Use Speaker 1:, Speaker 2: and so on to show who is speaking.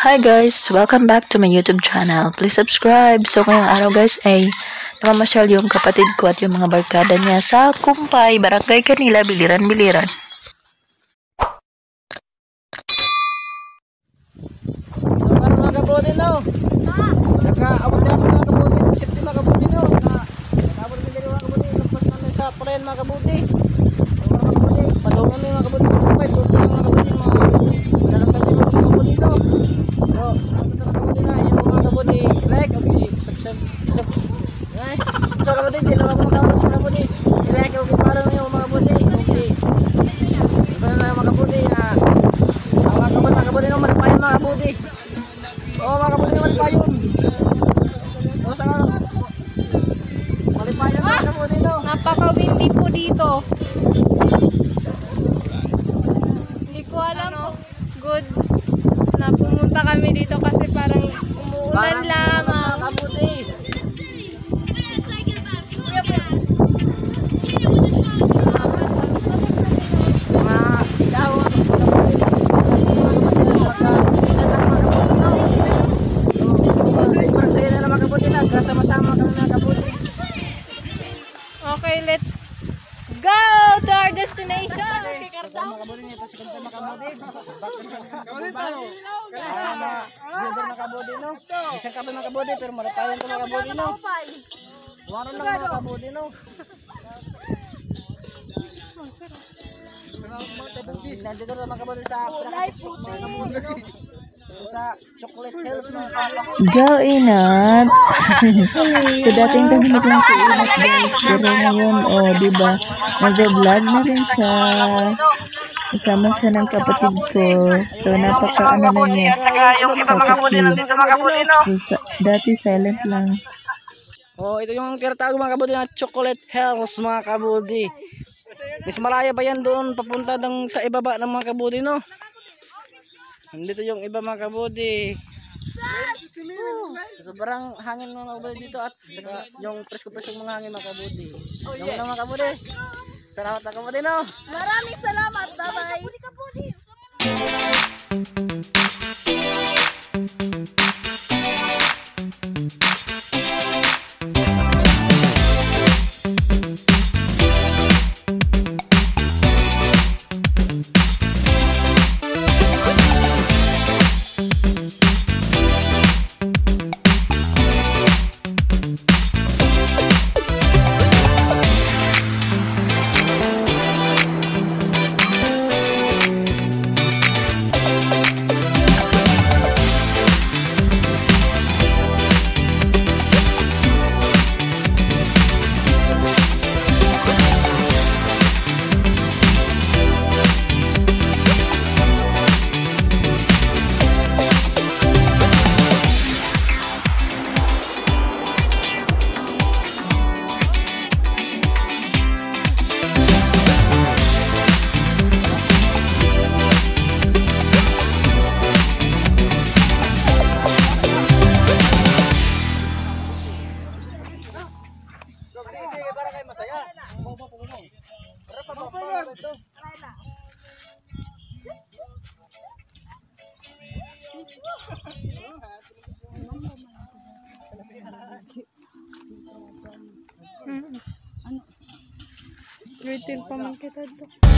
Speaker 1: Hi guys! Welcome back to my YouTube channel. Please subscribe. So ngayong araw guys ay namamasyal yung kapatid ko at yung mga barkada niya sa Kumpay, Barangay Kanila, Biliran.
Speaker 2: So para mga kabuti no. Nakaabot na mga kabuti no. Safety mga kabuti no. Nakaabot na mga kabuti. Lampas namin sa palayan mga kabuti. So mga kabuti. Patungan mo mga kabuti sa Kumpay. Tutulong mga kabuti. Nararamdaman mo mga kabuti no. So mga kabuti na. Yung mga kabuti. Like. Okay. Isok. So kabuti. Dilo ako mga kabuti. Like. Okay. Parang yung mga kabuti. Okay. Ito na mga kabuti na. Mga kabuti no. Malipayan mga kabuti. Oh, mga kabuti na malipayon. O, saan ka? Malipayon mga kabuti no.
Speaker 3: Napaka-windy po dito. Hindi ko alam po. Good na pumunta kami dito kasi parang umuulan lamang.
Speaker 2: Mga kabuti. Mga dahon. Sama-sama kami mga kabuti.
Speaker 3: Okay, let's go to our destination.
Speaker 2: Mga kabuti nito si Kumpay mga kabuti. Kabuti tayo. Mga kabuti no. Isang kabuti mga kabuti pero malipayon ko mga kabuti no. Waran lang mga kabuti no. Nandito na mga kabuti sa pinaka-tiktok mga kabuti no. Sa Chocolate Hills mga kabuti.
Speaker 1: Go Inat! So dating tahimik lang si Inat guys. Pero ngayon, diba, nag-vlog na rin siya. Kasama siya ng kapatid ko. So napaka-ano na niya.
Speaker 2: Yung iba mga kabuti nandito mga kabuti no.
Speaker 1: So, dati silent lang.
Speaker 2: Oh, ito yung tinatawag mga kabuti na Chocolate Hills mga kabuti. Mas malaya pa yan doon papunta sa ibaba ng mga kabuti no. Nandito yung iba mga kabuti. Sobrang hangin mga kabuti dito at saka yung presko-presko mga hangin mga kabuti. Yung mga kabuti. Salamat mga kabuti no.
Speaker 3: Maraming salamat. Bye-bye. Retail pa man kita to.